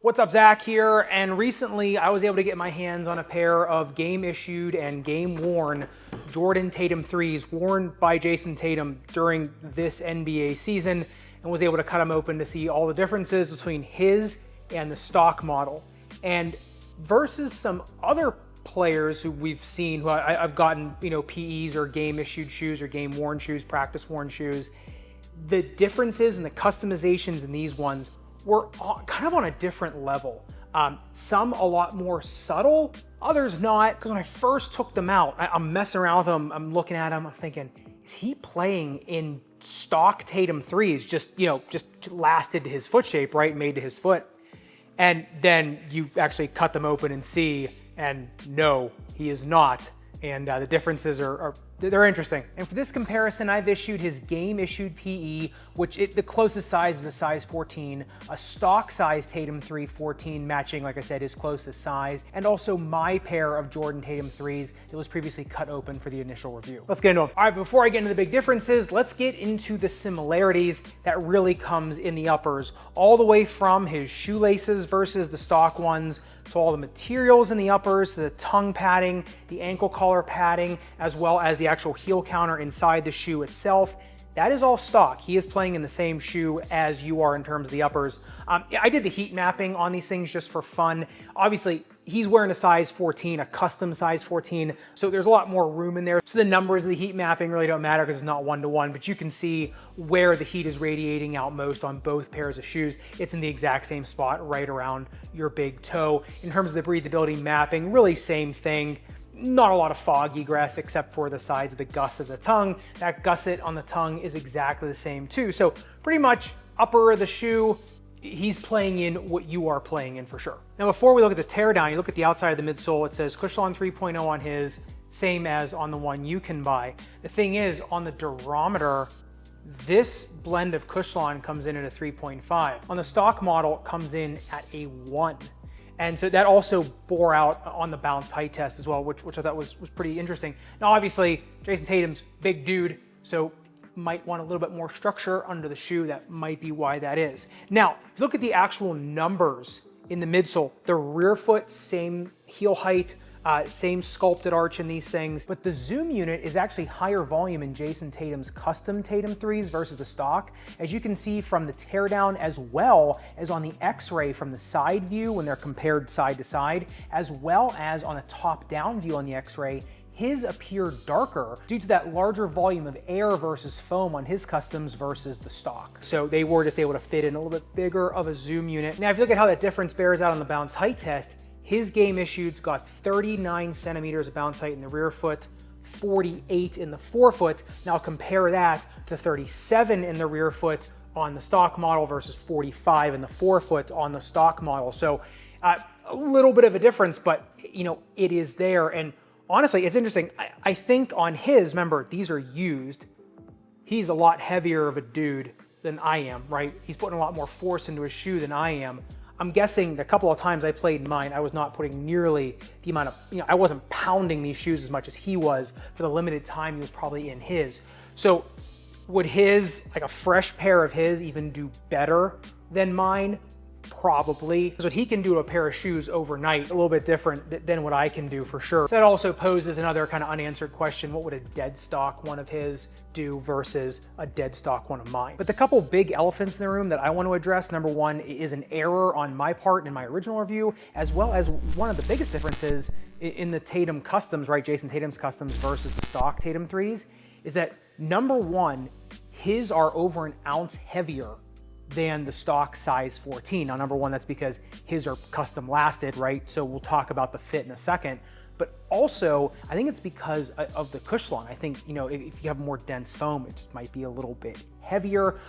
What's up, Zach here, and recently I was able to get my hands on a pair of game-issued and game-worn Jordan Tatum 3s worn by Jayson Tatum during this NBA season, and was able to cut them open to see all the differences between his and the stock model. And versus some other players who we've seen, who I've gotten, PEs or game-issued shoes or game-worn shoes, practice-worn shoes, the differences and the customizations in these ones were kind of on a different level. Some a lot more subtle, others not, because when I first took them out, I'm messing around with them, I'm looking at them, I'm thinking, is he playing in stock Tatum 3s, just lasted to his foot shape, right, made to his foot? And then you actually cut them open and see, and no, he is not. And the differences they're interesting. And for this comparison, I've issued his game-issued PE, which the closest size is a size 14, a stock size Tatum 3 14, matching, like I said, his closest size, and also my pair of Jordan Tatum 3s that was previously cut open for the initial review. Let's get into them. All right, before I get into the big differences, let's get into the similarities that really comes in the uppers, all the way from his shoelaces versus the stock ones, to all the materials in the uppers, to the tongue padding, the ankle collar padding, as well as the actual heel counter inside the shoe itself. That is all stock. He is playing in the same shoe as you are in terms of the uppers. I did the heat mapping on these things just for fun. Obviously, he's wearing a size 14, a custom size 14, so there's a lot more room in there. So the numbers of the heat mapping really don't matter because it's not one-to-one, but you can see where the heat is radiating out most on both pairs of shoes. It's in the exact same spot right around your big toe. In terms of the breathability mapping, really same thing. Not a lot of fog egress except for the sides of the gusset of the tongue. That gusset on the tongue is exactly the same too. So pretty much upper of the shoe, he's playing in what you are playing in for sure. Now before we look at the teardown, you look at the outside of the midsole, it says Cushlon 3.0 on his, same as on the one you can buy. The thing is, on the durometer, this blend of Cushlon comes in at a 3.5. On the stock model, it comes in at a 1. And so that also bore out on the bounce height test as well, which I thought was pretty interesting. Now, obviously, Jayson Tatum's big dude, so might want a little bit more structure under the shoe. That might be why that is. Now, if you look at the actual numbers in the midsole, the rear foot, same heel height, same sculpted arch in these things, but the zoom unit is actually higher volume in Jayson Tatum's custom Tatum 3s versus the stock. As you can see from the teardown, as well as on the x-ray from the side view when they're compared side to side, as well as on a top-down view on the x-ray, his appear darker due to that larger volume of air versus foam on his customs versus the stock. So they were just able to fit in a little bit bigger of a zoom unit. Now, if you look at how that difference bears out on the bounce height test, his game issued's got 39 centimeters of bounce height in the rear foot, 48 in the forefoot. Now compare that to 37 in the rear foot on the stock model versus 45 in the forefoot on the stock model. So a little bit of a difference, but it is there. And honestly, it's interesting. I think on his, remember, these are used. He's a lot heavier of a dude than I am, right? He's putting a lot more force into his shoe than I am. I'm guessing the couple of times I played mine, I was not putting nearly the amount of, I wasn't pounding these shoes as much as he was for the limited time he was probably in his. So would his, like a fresh pair of his, even do better than mine? Probably. Because what he can do to a pair of shoes overnight, a little bit different than what I can do for sure. So that also poses another kind of unanswered question. What would a dead stock one of his do versus a dead stock one of mine? But the couple big elephants in the room that I want to address, number one is an error on my part in my original review, as well as one of the biggest differences in the Tatum customs, right? Jayson Tatum's customs versus the stock Tatum 3s, is that number one, his are over an ounce heavier than the stock size 14. Now, number one, that's because his are custom lasted, right? So we'll talk about the fit in a second. But also, I think it's because of the Cushlon. I think, if you have more dense foam, it just might be a little bit heavier.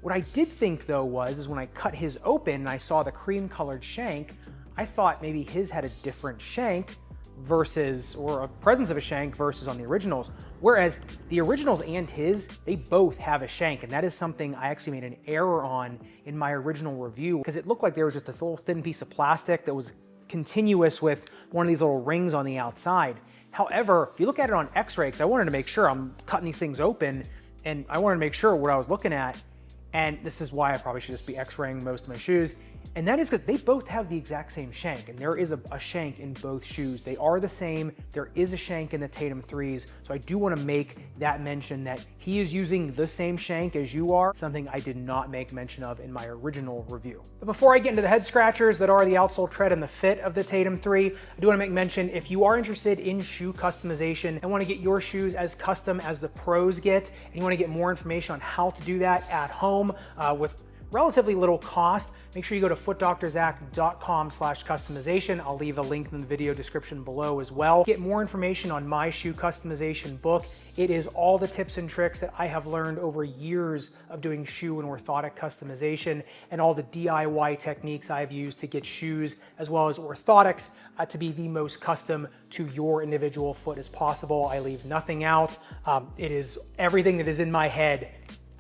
What I did think though is when I cut his open and I saw the cream colored shank, I thought maybe his had a different shank versus, or a presence of a shank versus on the originals. Whereas the originals and his, they both have a shank, and that is something I actually made an error on in my original review because it looked like there was just a little thin piece of plastic that was continuous with one of these little rings on the outside. However, if you look at it on x-ray, because I wanted to make sure I'm cutting these things open and I wanted to make sure what I was looking at, and this is why I probably should just be x-raying most of my shoes, And that is because they both have the exact same shank, and there is a shank in both shoes. They are the same. There is a shank in the Tatum 3s. So I do want to make that mention that he is using the same shank as you are, something I did not make mention of in my original review. But before I get into the head scratchers that are the outsole tread and the fit of the Tatum 3, I do want to make mention, if you are interested in shoe customization and want to get your shoes as custom as the pros get, and you want to get more information on how to do that at home with relatively little cost, make sure you go to footdoctorzach.com/customization. I'll leave a link in the video description below as well. Get more information on my shoe customization book. It is all the tips and tricks that I have learned over years of doing shoe and orthotic customization, and all the DIY techniques I've used to get shoes as well as orthotics to be the most custom to your individual foot as possible. I leave nothing out. It is everything that is in my head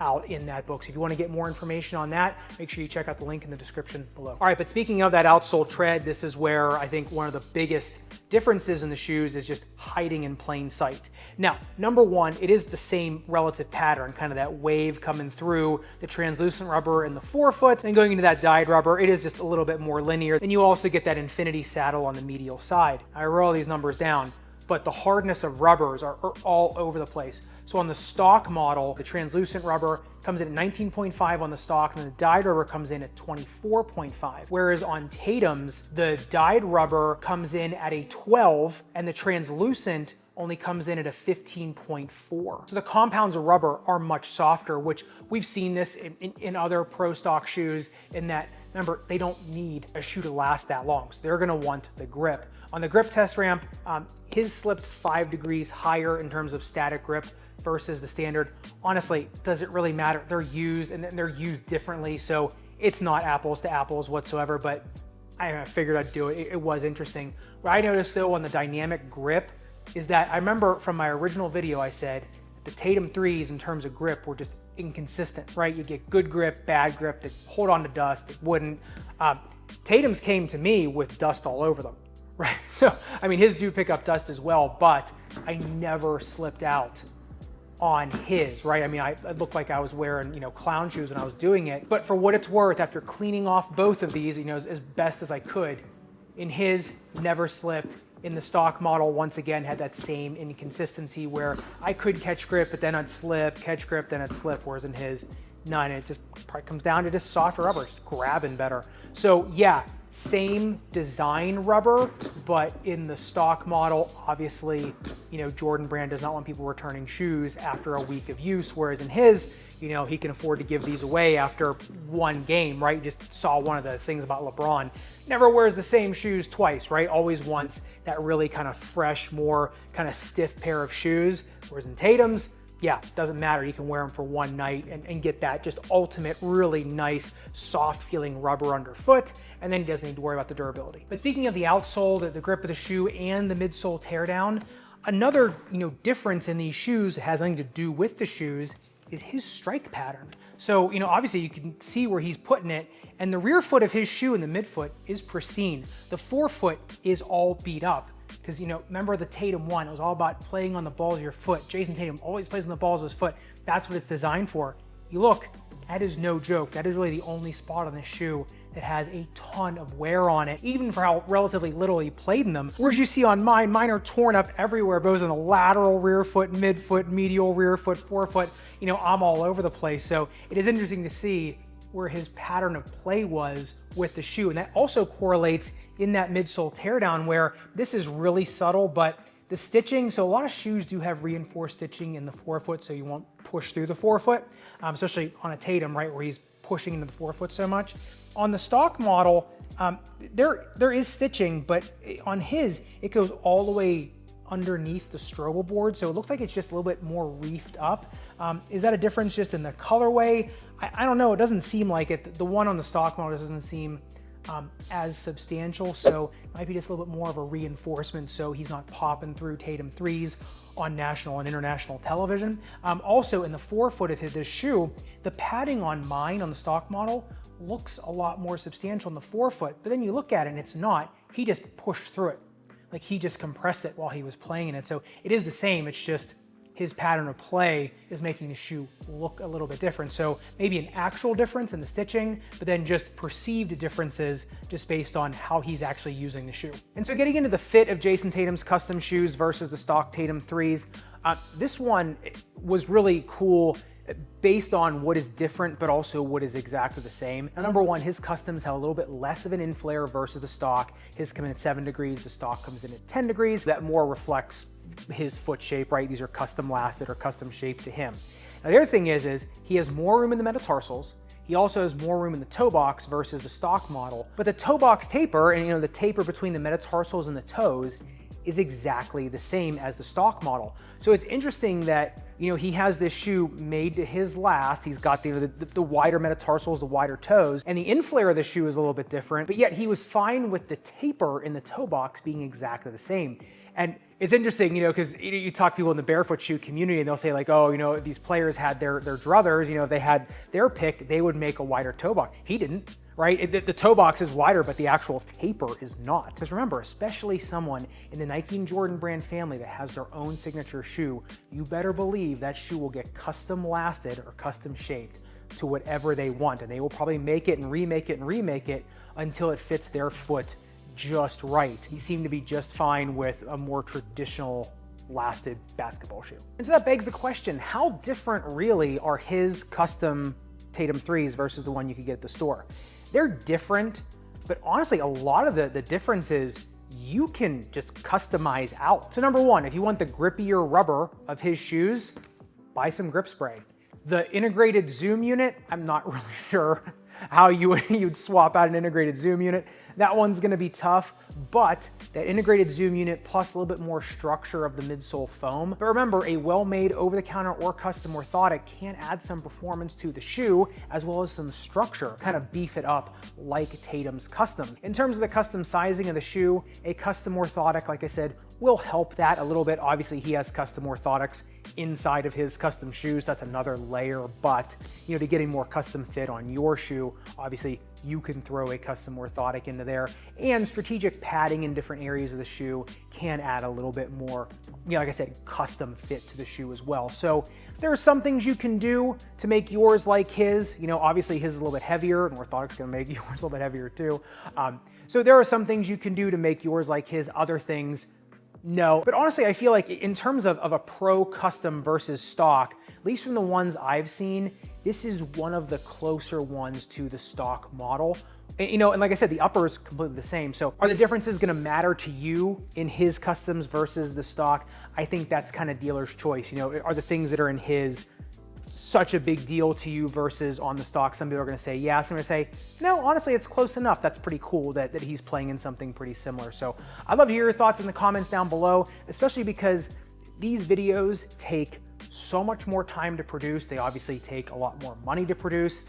out in that book. So if you want to get more information on that, make sure you check out the link in the description below. All right, but speaking of that outsole tread, this is where I think one of the biggest differences in the shoes is just hiding in plain sight. Now, number one, it is the same relative pattern, kind of that wave coming through the translucent rubber in the forefoot and going into that dyed rubber. It is just a little bit more linear. Then you also get that infinity saddle on the medial side. I wrote all these numbers down, but the hardness of rubbers are all over the place. So on the stock model, the translucent rubber comes in at 19.5 on the stock, and the dyed rubber comes in at 24.5. Whereas on Tatum's, the dyed rubber comes in at a 12, and the translucent only comes in at a 15.4. So the compounds of rubber are much softer, which we've seen this in other pro stock shoes, in that, remember, they don't need a shoe to last that long, so they're gonna want the grip. On the grip test ramp, his slipped 5 degrees higher in terms of static grip versus the standard. Honestly, does it really matter? They're used, and they're used differently, so it's not apples to apples whatsoever, but I figured I'd do it. It was interesting. What I noticed though on the dynamic grip is that I remember from my original video I said the Tatum 3s in terms of grip were just inconsistent, right? You get good grip, bad grip, that hold on to dust, that wouldn't. Tatum's came to me with dust all over them, right? So, I mean, his do pick up dust as well, but I never slipped out on his, right? I mean, I looked like I was wearing, clown shoes when I was doing it. But for what it's worth, after cleaning off both of these, as best as I could, in his, never slipped. In the stock model, once again, had that same inconsistency where I could catch grip, but then I'd slip, catch grip, then I'd slip, whereas in his, none. It just probably comes down to just softer rubber, just grabbing better. So yeah, same design rubber, but in the stock model, obviously, Jordan Brand does not want people returning shoes after a week of use, whereas in his, he can afford to give these away after one game, right? You just saw one of the things about LeBron. Never wears the same shoes twice, right? Always wants that really kind of fresh, more kind of stiff pair of shoes, whereas in Tatum's, yeah, doesn't matter. You can wear them for one night and get that just ultimate, really nice, soft feeling rubber underfoot, and then he doesn't need to worry about the durability. But speaking of the outsole, the grip of the shoe, and the midsole teardown, another difference in these shoes that has nothing to do with the shoes is his strike pattern. So, obviously you can see where he's putting it, and the rear foot of his shoe and the midfoot is pristine. The forefoot is all beat up. Because, remember the Tatum 1, it was all about playing on the balls of your foot. Jayson Tatum always plays on the balls of his foot. That's what it's designed for. You look, that is no joke. That is really the only spot on this shoe that has a ton of wear on it, even for how relatively little he played in them. Whereas you see on mine are torn up everywhere, both on the lateral rear foot, midfoot, medial rear foot, forefoot. I'm all over the place. So it is interesting to see where his pattern of play was with the shoe. And that also correlates in that midsole teardown, where this is really subtle, but the stitching, so a lot of shoes do have reinforced stitching in the forefoot, so you won't push through the forefoot, especially on a Tatum, right, where he's pushing into the forefoot so much. On the stock model, there is stitching, but on his, it goes all the way underneath the strobe board, so it looks like it's just a little bit more reefed up. Is that a difference just in the colorway? I don't know, it doesn't seem like it. The one on the stock model doesn't seem as substantial, so it might be just a little bit more of a reinforcement so he's not popping through Tatum 3s on national and international television. Also, in the forefoot of this shoe, the padding on mine, on the stock model, looks a lot more substantial in the forefoot, but then you look at it and it's not. He just pushed through it. Like he just compressed it while he was playing in it. So it is the same, it's just his pattern of play is making the shoe look a little bit different. So maybe an actual difference in the stitching, but then just perceived differences just based on how he's actually using the shoe. And so getting into the fit of Jayson Tatum's custom shoes versus the stock Tatum 3s, this one was really cool based on what is different, but also what is exactly the same. Now, number one, his customs have a little bit less of an inflare versus the stock. His come in at 7 degrees, the stock comes in at 10 degrees. That more reflects his foot shape, right? These are custom lasted or custom shaped to him. Now, the other thing is he has more room in the metatarsals. He also has more room in the toe box versus the stock model. But the toe box taper, and the taper between the metatarsals and the toes, is exactly the same as the stock model. So it's interesting that he has this shoe made to his last. He's got the wider metatarsals, the wider toes, and the inflare of the shoe is a little bit different, but yet he was fine with the taper in the toe box being exactly the same. And it's interesting, because you talk to people in the barefoot shoe community and they'll say like, oh, these players had their druthers, if they had their pick, they would make a wider toe box. He didn't. Right? The toe box is wider, but the actual taper is not. Because remember, especially someone in the Nike and Jordan brand family that has their own signature shoe, you better believe that shoe will get custom lasted or custom shaped to whatever they want. And they will probably make it and remake it and remake it until it fits their foot just right. He seemed to be just fine with a more traditional lasted basketball shoe. And so that begs the question, how different really are his custom Tatum 3s versus the one you could get at the store? They're different, but honestly, a lot of the differences you can just customize out. So number one, if you want the grippier rubber of his shoes, buy some grip spray. The integrated zoom unit, I'm not really sure how you'd swap out an integrated zoom unit. That one's gonna be tough, but that integrated zoom unit plus a little bit more structure of the midsole foam. But remember, a well-made over-the-counter or custom orthotic can add some performance to the shoe as well as some structure, kind of beef it up like Tatum's customs. In terms of the custom sizing of the shoe, a custom orthotic, like I said, will help that a little bit. Obviously, he has custom orthotics inside of his custom shoes. That's another layer, but to get a more custom fit on your shoe, obviously you can throw a custom orthotic into there, and strategic padding in different areas of the shoe can add a little bit more, like I said, custom fit to the shoe as well. So there are some things you can do to make yours like his. Obviously his is a little bit heavier, and orthotic's gonna make yours a little bit heavier too. So there are some things you can do to make yours like his, other things no. But honestly, I feel like in terms of a pro custom versus stock, at least from the ones I've seen, this is one of the closer ones to the stock model. And like I said, the upper is completely the same. So are the differences gonna matter to you in his customs versus the stock? I think that's kind of dealer's choice. Are the things that are in his such a big deal to you versus on the stock? Some people are gonna say yeah, some are gonna say, no, honestly, it's close enough. That's pretty cool that he's playing in something pretty similar. So I'd love to hear your thoughts in the comments down below, especially because these videos take so much more time to produce. They obviously take a lot more money to produce,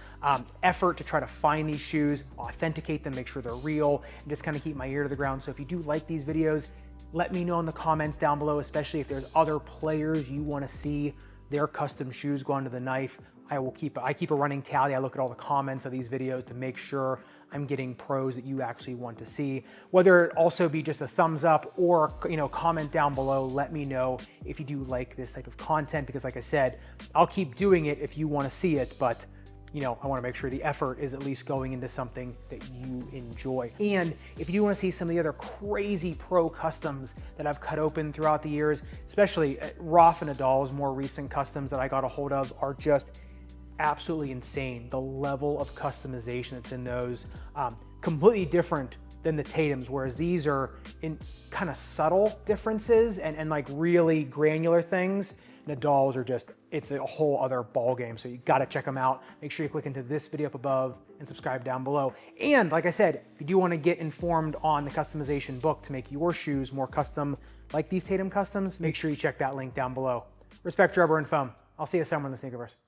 effort to try to find these shoes, authenticate them, make sure they're real, and just kind of keep my ear to the ground. So if you do like these videos, let me know in the comments down below, especially if there's other players you want to see their custom shoes go under the knife. I keep a running tally. I look at all the comments of these videos to make sure I'm getting pros that you actually want to see. Whether it also be just a thumbs up or comment down below, let me know if you do like this type of content, because like I said, I'll keep doing it if you want to see it, but I want to make sure the effort is at least going into something that you enjoy. And if you do want to see some of the other crazy pro customs that I've cut open throughout the years, especially Rafa Nadal's more recent customs that I got a hold of are just absolutely insane. The level of customization that's in those, completely different than the Tatums, whereas these are in kind of subtle differences and like really granular things. Nadal's are just, it's a whole other ball game. So you got to check them out. Make sure you click into this video up above and subscribe down below. And like I said, if you do want to get informed on the customization book to make your shoes more custom like these Tatum customs, make sure you check that link down below. Respect, rubber, and foam. I'll see you somewhere in the Sneakerverse.